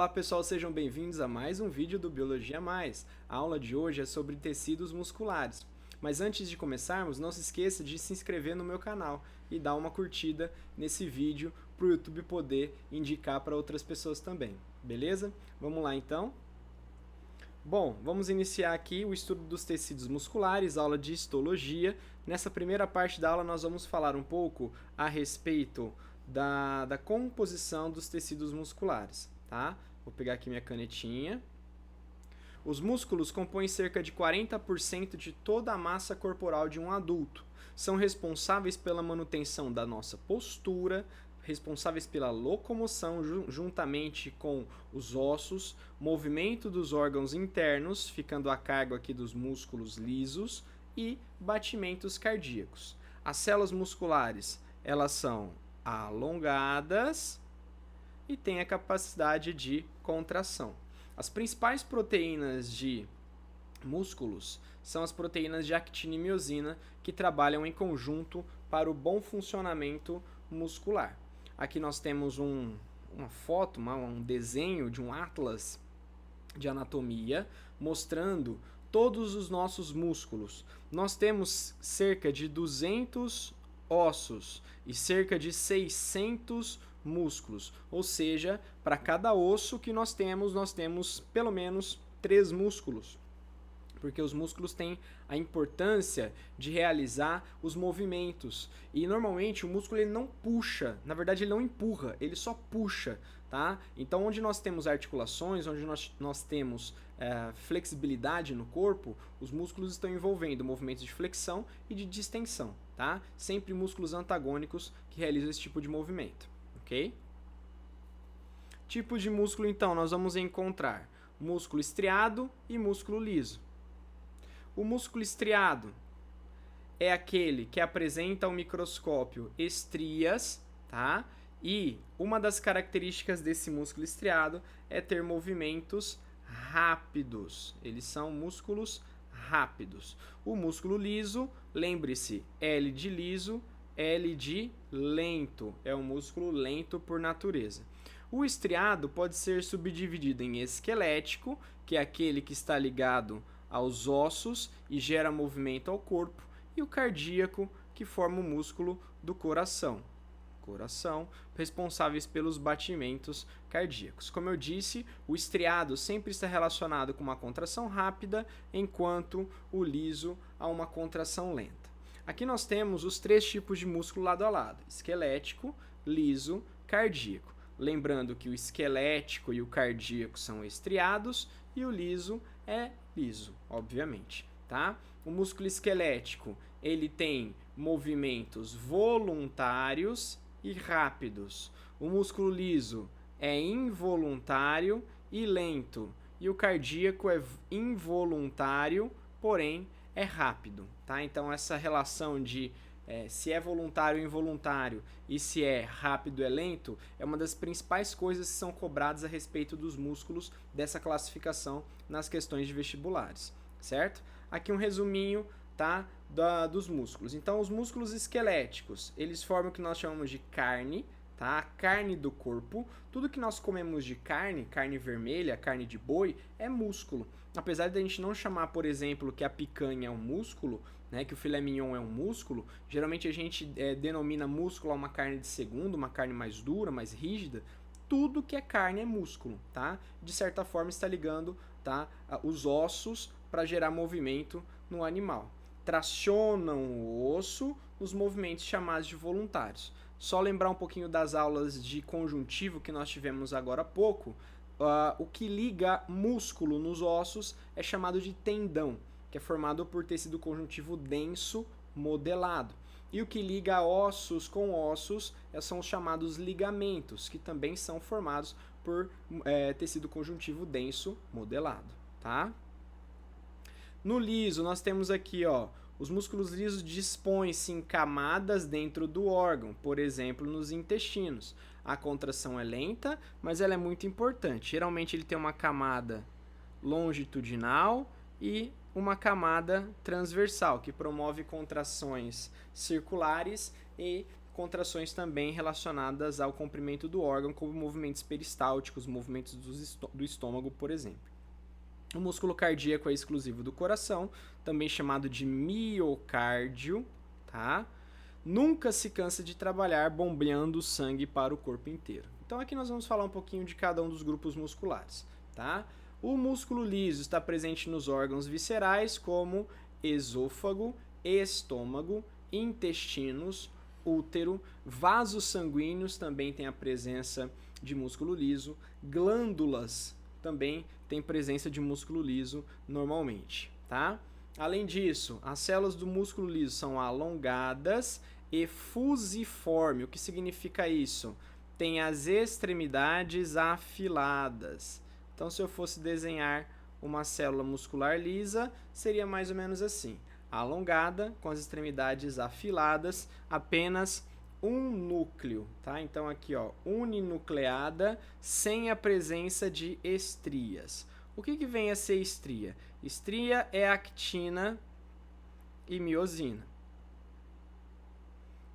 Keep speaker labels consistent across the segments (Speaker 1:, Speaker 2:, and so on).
Speaker 1: Olá pessoal, sejam bem-vindos a mais um vídeo do Biologia Mais. A aula de hoje é sobre tecidos musculares. Mas antes de começarmos, não se esqueça de se inscrever no meu canal e dar uma curtida nesse vídeo para o YouTube poder indicar para outras pessoas também, beleza? Vamos lá então? Bom, vamos iniciar aqui o estudo dos tecidos musculares, aula de histologia. Nessa primeira parte da aula nós vamos falar um pouco a respeito da composição dos tecidos musculares, tá? Vou pegar aqui minha canetinha. Os músculos compõem cerca de 40% de toda a massa corporal de um adulto. São responsáveis pela manutenção da nossa postura, responsáveis pela locomoção juntamente com os ossos, movimento dos órgãos internos, ficando a cargo aqui dos músculos lisos, e batimentos cardíacos. As células musculares, elas são alongadas e têm a capacidade de contração. As principais proteínas de músculos são as proteínas de actina e miosina, que trabalham em conjunto para o bom funcionamento muscular. Aqui nós temos uma foto, um desenho de um atlas de anatomia mostrando todos os nossos músculos. Nós temos cerca de 200 ossos e cerca de 600 músculos, ou seja, para cada osso que nós temos pelo menos 3 músculos, porque os músculos têm a importância de realizar os movimentos. E normalmente o músculo ele não puxa, na verdade ele não empurra, ele só puxa, tá? Então onde nós temos articulações, onde nós temos flexibilidade no corpo, os músculos estão envolvendo movimentos de flexão e de distensão, tá? Sempre músculos antagônicos que realizam esse tipo de movimento, ok? Tipos de músculo então, nós vamos encontrar músculo estriado e músculo liso. O músculo estriado é aquele que apresenta ao microscópio estrias, tá? E uma das características desse músculo estriado é ter movimentos rápidos. Eles são músculos rápidos. O músculo liso, lembre-se, L de liso, L de lento. É um músculo lento por natureza. O estriado pode ser subdividido em esquelético, que é aquele que está ligado aos ossos e gera movimento ao corpo, e o cardíaco, que forma o músculo do coração. Responsáveis pelos batimentos cardíacos. Como eu disse, o estriado sempre está relacionado com uma contração rápida, enquanto o liso a uma contração lenta. Aqui nós temos os 3 tipos de músculo lado a lado: esquelético, liso, cardíaco. Lembrando que o esquelético e o cardíaco são estriados e o liso é liso, obviamente, tá? O músculo esquelético, ele tem movimentos voluntários e rápidos. O músculo liso é involuntário e lento. E o cardíaco é involuntário, porém é rápido, tá? Então essa relação de se é voluntário ou involuntário e se é rápido ou é lento é uma das principais coisas que são cobradas a respeito dos músculos dessa classificação nas questões de vestibulares, certo? Aqui um resuminho, tá, dos músculos. Então os músculos esqueléticos, eles formam o que nós chamamos de carne, tá? A carne do corpo. Tudo que nós comemos de carne, carne vermelha, carne de boi, é músculo. Apesar de a gente não chamar, por exemplo, que a picanha é um músculo, né, que o filé mignon é um músculo, geralmente a gente denomina músculo a uma carne de segundo, uma carne mais dura, mais rígida. Tudo que é carne é músculo, tá? De certa forma está ligando, tá, os ossos para gerar movimento no animal. Tracionam o osso nos movimentos chamados de voluntários. Só lembrar um pouquinho das aulas de conjuntivo que nós tivemos agora há pouco. O que liga músculo nos ossos é chamado de tendão, que é formado por tecido conjuntivo denso modelado. E o que liga ossos com ossos são os chamados ligamentos, que também são formados por tecido conjuntivo denso modelado, tá? No liso, nós temos aqui, ó, os músculos lisos dispõem-se em camadas dentro do órgão, por exemplo, nos intestinos. A contração é lenta, mas ela é muito importante. Geralmente ele tem uma camada longitudinal e uma camada transversal, que promove contrações circulares e contrações também relacionadas ao comprimento do órgão, como movimentos peristálticos, movimentos do estômago, por exemplo. O músculo cardíaco é exclusivo do coração, também chamado de miocárdio, tá? Nunca se cansa de trabalhar bombeando sangue para o corpo inteiro. Então aqui nós vamos falar um pouquinho de cada um dos grupos musculares, tá? O músculo liso está presente nos órgãos viscerais como esôfago, estômago, intestinos, útero, vasos sanguíneos também tem a presença de músculo liso, glândulas também tem presença de músculo liso normalmente, tá? Além disso, as células do músculo liso são alongadas e fusiforme. O que significa isso? Tem as extremidades afiladas. Então, se eu fosse desenhar uma célula muscular lisa, seria mais ou menos assim. Alongada, com as extremidades afiladas, apenas um núcleo, tá? Então aqui, ó, uninucleada, sem a presença de estrias. O que vem a ser estria? Estria é actina e miosina.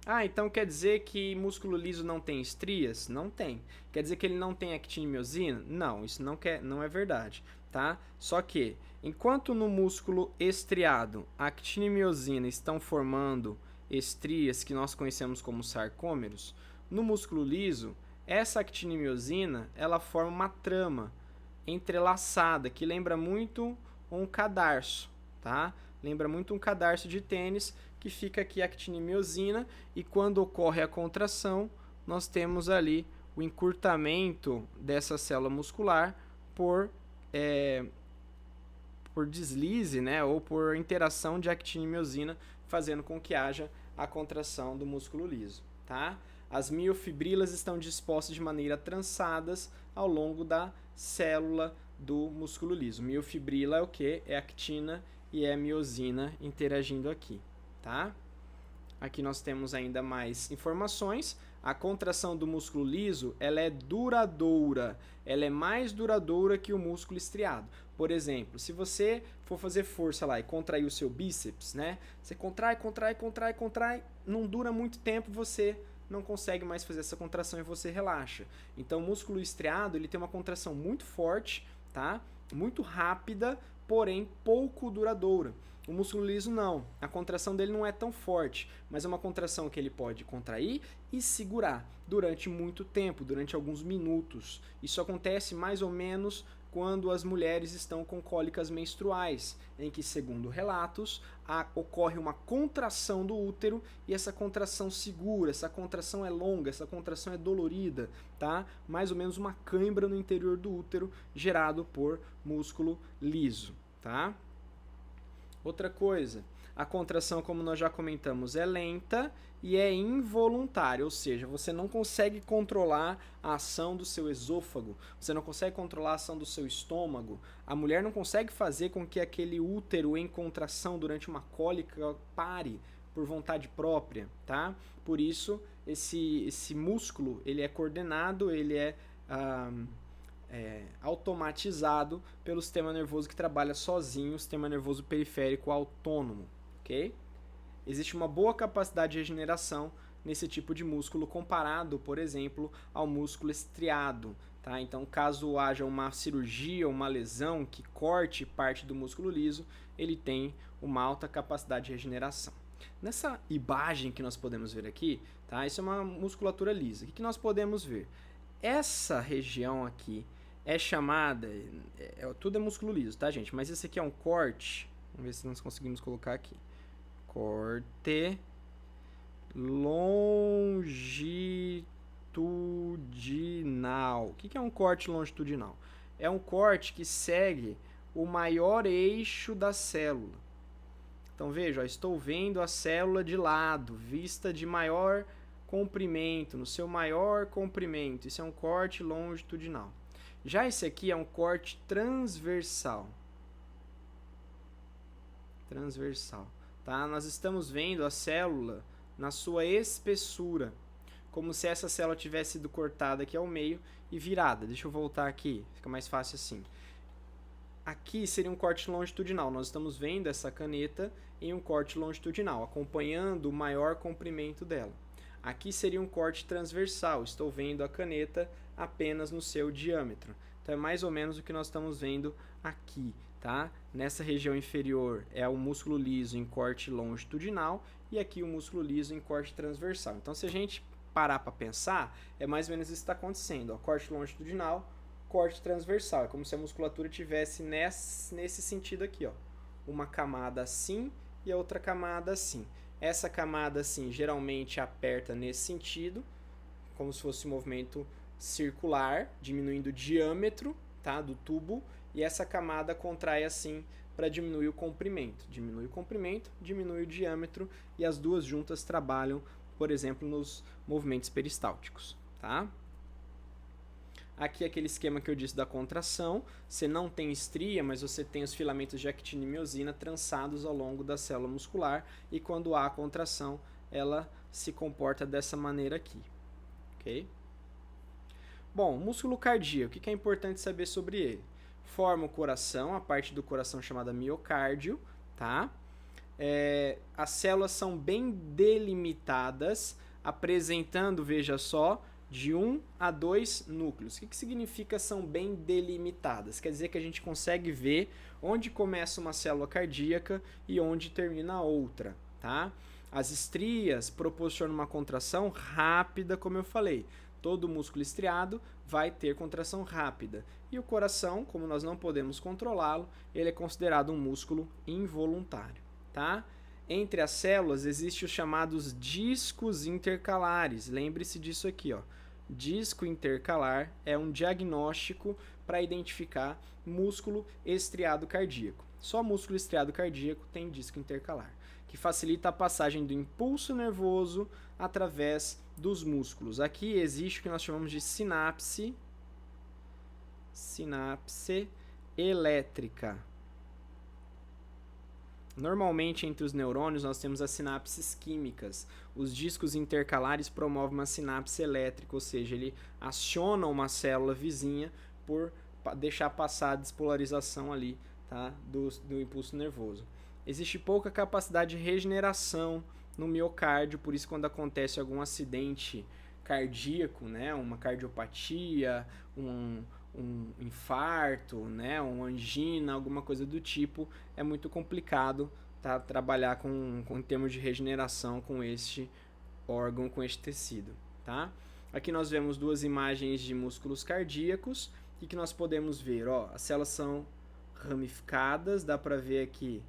Speaker 1: Ah, então quer dizer que músculo liso não tem estrias? Não tem. Quer dizer que ele não tem actina e miosina? Não, isso não é verdade, tá? Só que, enquanto no músculo estriado, actina e miosina estão formando estrias que nós conhecemos como sarcômeros, no músculo liso, essa actina e miosina, ela forma uma trama entrelaçada que lembra muito um cadarço, tá? Lembra muito um cadarço de tênis que fica aqui a actina e miosina, e quando ocorre a contração, nós temos ali o encurtamento dessa célula muscular por deslize, né, ou por interação de actina e miosina, fazendo com que haja a contração do músculo liso, tá? As miofibrilas estão dispostas de maneira trançadas ao longo da célula do músculo liso. Miofibrila é o que? É actina e é miosina interagindo aqui, tá? Aqui nós temos ainda mais informações. A contração do músculo liso, ela é duradoura. Ela é mais duradoura que o músculo estriado. Por exemplo, se você for fazer força lá e contrair o seu bíceps, né? Você contrai, não dura muito tempo, você não consegue mais fazer essa contração e você relaxa. Então, o músculo estriado, ele tem uma contração muito forte, tá? Muito rápida, porém pouco duradoura. O músculo liso não, a contração dele não é tão forte, mas é uma contração que ele pode contrair e segurar durante muito tempo, durante alguns minutos. Isso acontece mais ou menos quando as mulheres estão com cólicas menstruais, em que, segundo relatos, ocorre uma contração do útero e essa contração segura, essa contração é longa, essa contração é dolorida, tá? Mais ou menos uma cãibra no interior do útero gerado por músculo liso, tá? Outra coisa, a contração, como nós já comentamos, é lenta e é involuntária, ou seja, você não consegue controlar a ação do seu esôfago, você não consegue controlar a ação do seu estômago, a mulher não consegue fazer com que aquele útero em contração durante uma cólica pare por vontade própria, tá? Por isso, esse músculo, ele é coordenado, ele é automatizado pelo sistema nervoso que trabalha sozinho, o sistema nervoso periférico autônomo, ok? Existe uma boa capacidade de regeneração nesse tipo de músculo comparado, por exemplo, ao músculo estriado, tá? Então, caso haja uma cirurgia ou uma lesão que corte parte do músculo liso, ele tem uma alta capacidade de regeneração. Nessa imagem que nós podemos ver aqui, tá? Isso é uma musculatura lisa. O que nós podemos ver? Essa região aqui é chamada, tudo é músculo liso, tá, gente? Mas esse aqui é um corte, vamos ver se nós conseguimos colocar aqui. Corte longitudinal. O que é um corte longitudinal? É um corte que segue o maior eixo da célula. Então veja, estou vendo a célula de lado, vista de maior comprimento, no seu maior comprimento. Isso é um corte longitudinal. Já esse aqui é um corte transversal. Transversal, tá? Nós estamos vendo a célula na sua espessura, como se essa célula tivesse sido cortada aqui ao meio e virada. Deixa eu voltar aqui, fica mais fácil assim. Aqui seria um corte longitudinal. Nós estamos vendo essa caneta em um corte longitudinal, acompanhando o maior comprimento dela. Aqui seria um corte transversal, estou vendo a caneta apenas no seu diâmetro. Então é mais ou menos o que nós estamos vendo aqui, tá? Nessa região inferior é o músculo liso em corte longitudinal e aqui o músculo liso em corte transversal. Então se a gente parar para pensar, é mais ou menos isso que está acontecendo, ó, corte longitudinal, corte transversal. É como se a musculatura tivesse nesse sentido aqui, ó, uma camada assim e a outra camada assim. Essa camada assim geralmente aperta nesse sentido, como se fosse um movimento circular, diminuindo o diâmetro, tá, do tubo, e essa camada contrai assim para diminuir o comprimento. Diminui o comprimento, diminui o diâmetro, e as duas juntas trabalham, por exemplo, nos movimentos peristálticos, tá? Aqui aquele esquema que eu disse da contração, você não tem estria, mas você tem os filamentos de actina e miosina trançados ao longo da célula muscular, e quando há contração, ela se comporta dessa maneira aqui, ok? Bom, músculo cardíaco, o que é importante saber sobre ele? Forma o coração, a parte do coração chamada miocárdio, tá? As células são bem delimitadas, apresentando, veja só, de 1 a 2 núcleos. O que significa são bem delimitadas? Quer dizer que a gente consegue ver onde começa uma célula cardíaca e onde termina a outra, tá? As estrias proporcionam uma contração rápida, como eu falei. Todo músculo estriado vai ter contração rápida. E o coração, como nós não podemos controlá-lo, ele é considerado um músculo involuntário, tá? Entre as células existem os chamados discos intercalares. Lembre-se disso aqui, ó. Disco intercalar é um diagnóstico para identificar músculo estriado cardíaco. Só músculo estriado cardíaco tem disco intercalar, que facilita a passagem do impulso nervoso através dos músculos. Aqui existe o que nós chamamos de sinapse elétrica. Normalmente, entre os neurônios, nós temos as sinapses químicas. Os discos intercalares promovem uma sinapse elétrica, ou seja, ele aciona uma célula vizinha por deixar passar a despolarização ali, tá, do impulso nervoso. Existe pouca capacidade de regeneração no miocárdio, por isso quando acontece algum acidente cardíaco, né, uma cardiopatia, um infarto, né, uma angina, alguma coisa do tipo, é muito complicado, tá, trabalhar em termos de regeneração com este órgão, com este tecido, tá? Aqui nós vemos duas imagens de músculos cardíacos, e que nós podemos ver, ó, as células são ramificadas, dá para ver aqui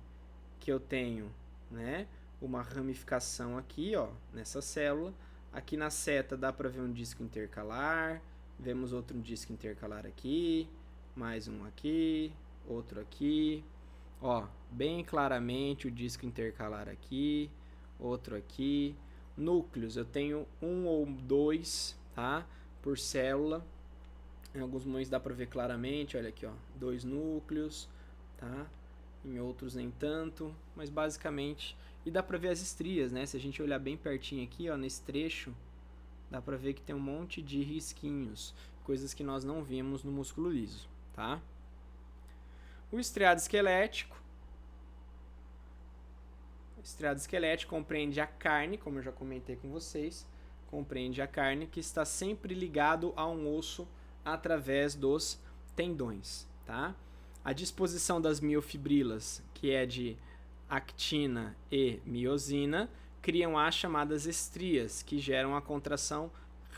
Speaker 1: que eu tenho, né, uma ramificação aqui, ó, nessa célula. Aqui na seta dá para ver um disco intercalar, vemos outro disco intercalar aqui, mais um aqui, outro aqui, ó, bem claramente o disco intercalar aqui, outro aqui. Núcleos, eu tenho 1 ou 2, tá, por célula. Em alguns momentos dá para ver claramente, olha aqui, ó, 2 núcleos, tá? Em outros nem tanto, mas basicamente... E dá para ver as estrias, né? Se a gente olhar bem pertinho aqui, ó, nesse trecho, dá para ver que tem um monte de risquinhos, coisas que nós não vimos no músculo liso, tá? O estriado esquelético. O estriado esquelético compreende a carne, como eu já comentei com vocês, compreende a carne que está sempre ligado a um osso através dos tendões, tá? A disposição das miofibrilas, que é de actina e miosina, criam as chamadas estrias, que geram a contração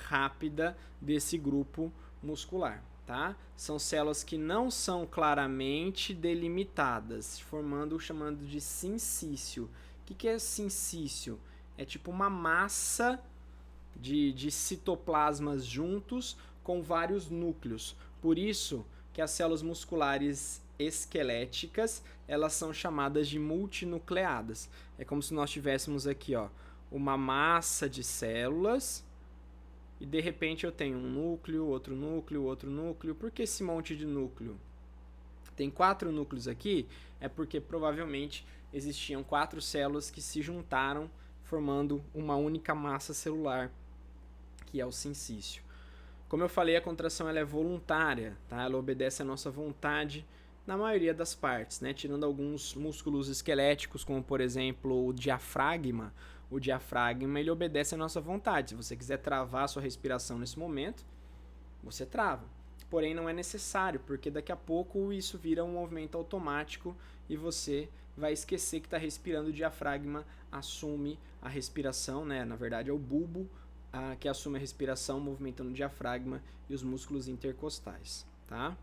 Speaker 1: rápida desse grupo muscular, tá? São células que não são claramente delimitadas, formando o chamado de sincício. O que é sincício? É tipo uma massa de citoplasmas juntos com vários núcleos. Por isso que as células musculares esqueléticas, elas são chamadas de multinucleadas. É como se nós tivéssemos aqui, ó, uma massa de células e de repente eu tenho um núcleo, outro núcleo, outro núcleo. Por que esse monte de núcleo? Tem 4 núcleos aqui, é porque provavelmente existiam 4 células que se juntaram formando uma única massa celular, que é o sincício. Como eu falei, a contração ela é voluntária, tá? Ela obedece à nossa vontade na maioria das partes, né? Tirando alguns músculos esqueléticos, como por exemplo o diafragma. o diafragma ele obedece à nossa vontade. Se você quiser travar a sua respiração nesse momento, você trava. Porém, não é necessário, porque daqui a pouco isso vira um movimento automático e você vai esquecer que está respirando, o diafragma assume a respiração, né? Na verdade, é o bulbo que assume a respiração, movimentando o diafragma e os músculos intercostais, tá?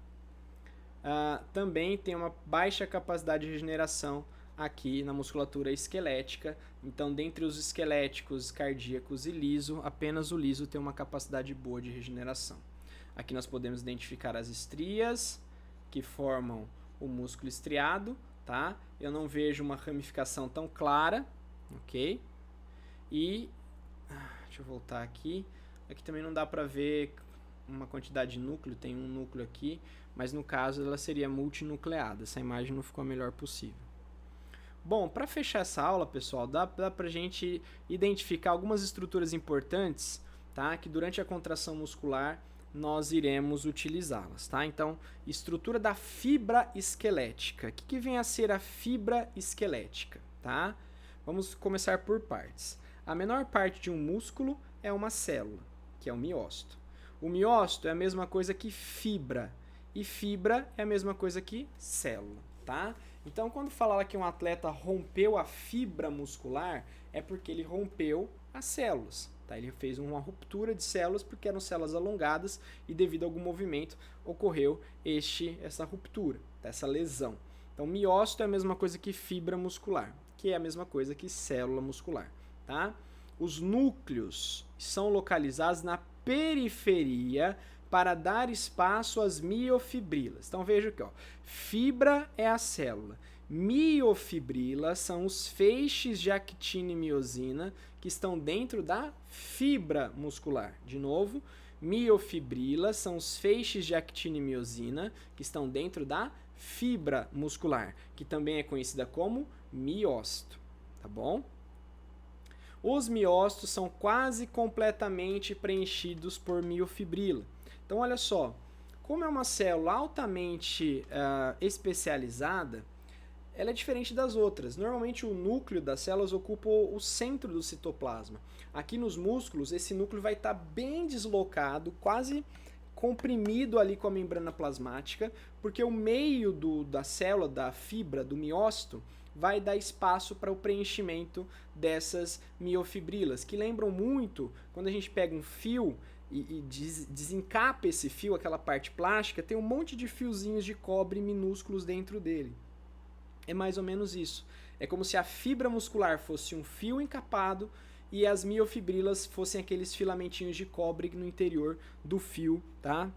Speaker 1: Também tem uma baixa capacidade de regeneração aqui na musculatura esquelética. Então, dentre os esqueléticos, cardíacos e liso, apenas o liso tem uma capacidade boa de regeneração. Aqui nós podemos identificar as estrias que formam o músculo estriado, tá? Eu não vejo uma ramificação tão clara, ok? E deixa eu voltar aqui. Aqui também não dá para ver uma quantidade de núcleo, tem um núcleo aqui, mas no caso ela seria multinucleada. Essa imagem não ficou a melhor possível. Bom, para fechar essa aula, pessoal, dá para a gente identificar algumas estruturas importantes, tá? Que durante a contração muscular nós iremos utilizá-las, tá? Então, estrutura da fibra esquelética. O que vem a ser a fibra esquelética, tá? Vamos começar por partes. A menor parte de um músculo é uma célula, que é o miócito. O miócito é a mesma coisa que fibra, e fibra é a mesma coisa que célula, tá? Então, quando falar que um atleta rompeu a fibra muscular, é porque ele rompeu as células. Tá? Ele fez uma ruptura de células porque eram células alongadas e devido a algum movimento ocorreu essa ruptura, tá? Essa lesão. Então, miócito é a mesma coisa que fibra muscular, que é a mesma coisa que célula muscular. Tá? Os núcleos são localizados na periferia para dar espaço às miofibrilas. Então veja aqui, ó. Fibra é a célula. Miofibrilas são os feixes de actina e miosina que estão dentro da fibra muscular. De novo, miofibrilas são os feixes de actina e miosina que estão dentro da fibra muscular, que também é conhecida como miócito, tá bom? Os miócitos são quase completamente preenchidos por miofibrila. Então, olha só, como é uma célula altamente especializada, ela é diferente das outras. Normalmente, o núcleo das células ocupa o centro do citoplasma. Aqui nos músculos, esse núcleo vai estar bem deslocado, quase comprimido ali com a membrana plasmática, porque o meio da célula, da fibra, do miócito, vai dar espaço para o preenchimento dessas miofibrilas, que lembram muito quando a gente pega um fio e desencapa esse fio, aquela parte plástica, tem um monte de fiozinhos de cobre minúsculos dentro dele. É mais ou menos isso. É como se a fibra muscular fosse um fio encapado e as miofibrilas fossem aqueles filamentinhos de cobre no interior do fio, tá?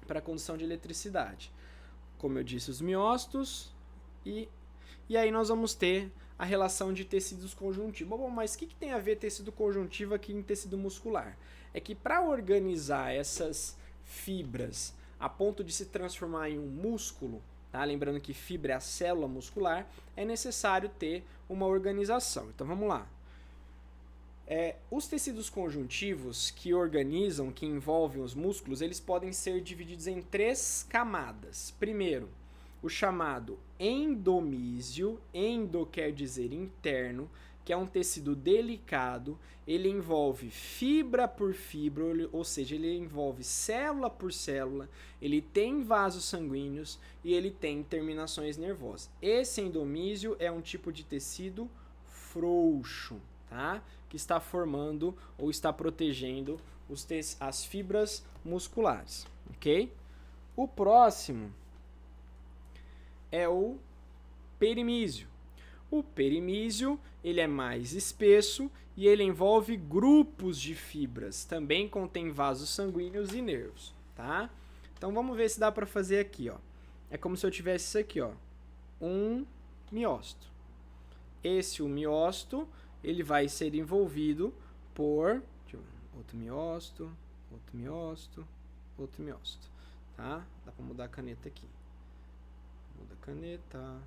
Speaker 1: Para a condução de eletricidade. Como eu disse, os miócitos e aí nós vamos ter a relação de tecidos conjuntivos. Bom, mas o que tem a ver tecido conjuntivo aqui em tecido muscular? É que para organizar essas fibras a ponto de se transformar em um músculo, tá? Lembrando que fibra é a célula muscular, é necessário ter uma organização. Então vamos lá. Os tecidos conjuntivos que organizam, que envolvem os músculos, eles podem ser divididos em 3 camadas. Primeiro, o chamado endomísio, endo quer dizer interno, que é um tecido delicado, ele envolve fibra por fibra, ou seja, ele envolve célula por célula, ele tem vasos sanguíneos e ele tem terminações nervosas. Esse endomísio é um tipo de tecido frouxo, tá? Que está formando ou está protegendo as fibras musculares, ok? O próximo é o perimísio. O perimísio, ele é mais espesso e ele envolve grupos de fibras. Também contém vasos sanguíneos e nervos, tá? Então vamos ver se dá para fazer aqui, ó. É como se eu tivesse isso aqui, ó. Um miócito. O miócito, ele vai ser envolvido por outro miócito, outro miócito, outro miócito, tá? Dá para mudar a caneta aqui. Muda a caneta.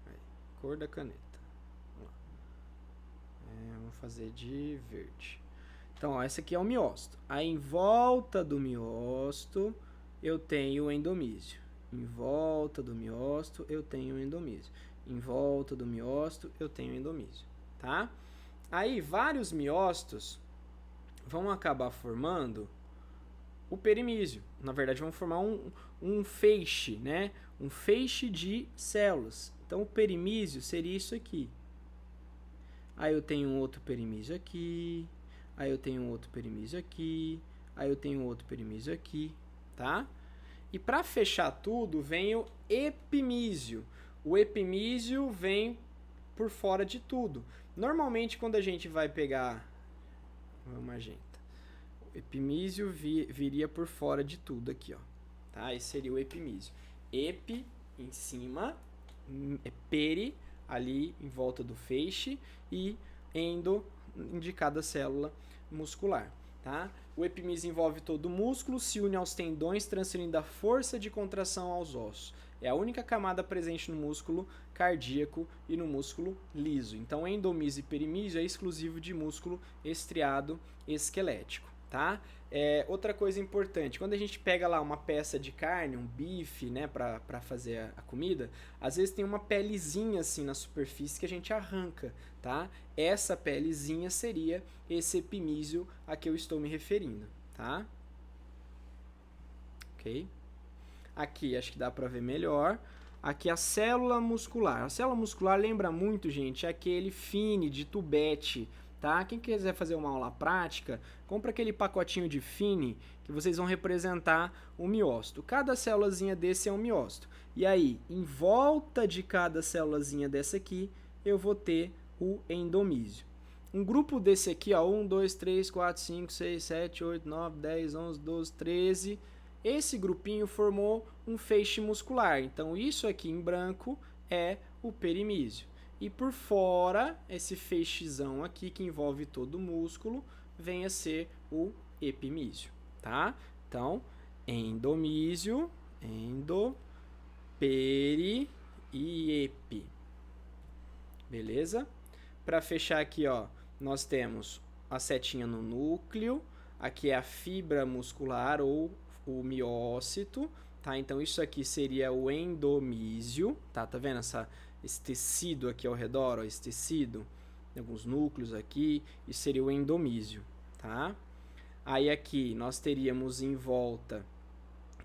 Speaker 1: Aí, cor da caneta. Vamos lá. Vamos fazer de verde. Então, ó, esse aqui é o miócito. Aí, em volta do miócito, eu tenho o endomísio. Em volta do miócito, eu tenho o endomísio. em volta do miócito, eu tenho endomísio, tá? Aí, vários miócitos vão acabar formando o perimísio. Na verdade, vão formar um feixe, né? Um feixe de células. Então, o perimísio seria isso aqui. Aí eu tenho um outro perimísio aqui. Aí eu tenho um outro perimísio aqui. Aí eu tenho outro perimísio aqui, tá? E para fechar tudo, vem o epimísio. O epimísio vem por fora de tudo. Normalmente, quando a gente vai pegar o magenta, o epimísio viria por fora de tudo aqui, ó. Tá? Esse seria o epimísio. Epi em cima, peri ali em volta do feixe e endo de cada célula muscular, tá? O epimísio envolve todo o músculo, se une aos tendões, transferindo a força de contração aos ossos. É a única camada presente no músculo cardíaco e no músculo liso. Então, endomísio e perimísio é exclusivo de músculo estriado esquelético, tá? Outra coisa importante, quando a gente pega lá uma peça de carne, um bife, né, para fazer a comida, às vezes tem uma pelezinha assim na superfície que a gente arranca, tá? Essa pelezinha seria esse epimísio a que eu estou me referindo, tá? Ok? Aqui acho que dá para ver melhor. Aqui a célula muscular. A célula muscular lembra muito, gente, aquele fine de tubete, tá? Quem quiser fazer uma aula prática, compra aquele pacotinho de fine que vocês vão representar o miócito. Cada célulazinha desse é um miócito. E aí, em volta de cada célulazinha dessa aqui, eu vou ter o endomísio. Um grupo desse aqui, ó, 1, 2, 3, 4, 5, 6, 7, 8, 9, 10, 11, 12, 13... Esse grupinho formou um feixe muscular. Então, isso aqui em branco é o perimísio. E por fora, esse feixezão aqui, que envolve todo o músculo, vem a ser o epimísio, tá? Então, endomísio, endo, peri e epi. Beleza? Para fechar aqui, ó, nós temos a setinha no núcleo, aqui é a fibra muscular ou o miócito, tá? Então isso aqui seria o endomísio, tá? Tá vendo esse tecido aqui ao redor, ó, esse tecido, tem alguns núcleos aqui, isso seria o endomísio, tá? Aí aqui nós teríamos em volta,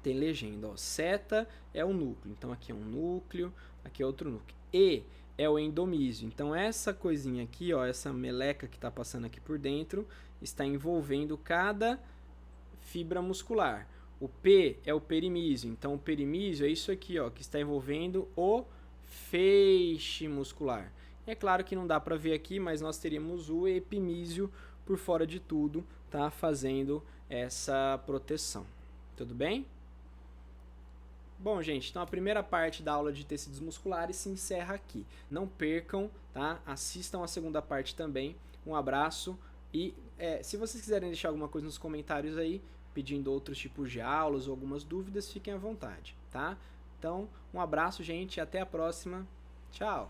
Speaker 1: tem legenda, ó, seta é o núcleo, então aqui é um núcleo, aqui é outro núcleo, e é o endomísio, então essa coisinha aqui, ó, essa meleca que tá passando aqui por dentro, está envolvendo cada fibra muscular. O P é o perimísio, então o perimísio é isso aqui, ó, que está envolvendo o feixe muscular. E é claro que não dá para ver aqui, mas nós teríamos o epimísio por fora de tudo, tá, fazendo essa proteção. Tudo bem? Bom, gente, então a primeira parte da aula de tecidos musculares se encerra aqui. Não percam, tá? Assistam a segunda parte também. Um abraço e se vocês quiserem deixar alguma coisa nos comentários aí, pedindo outros tipos de aulas ou algumas dúvidas, fiquem à vontade, tá? Então, um abraço, gente, e até a próxima. Tchau!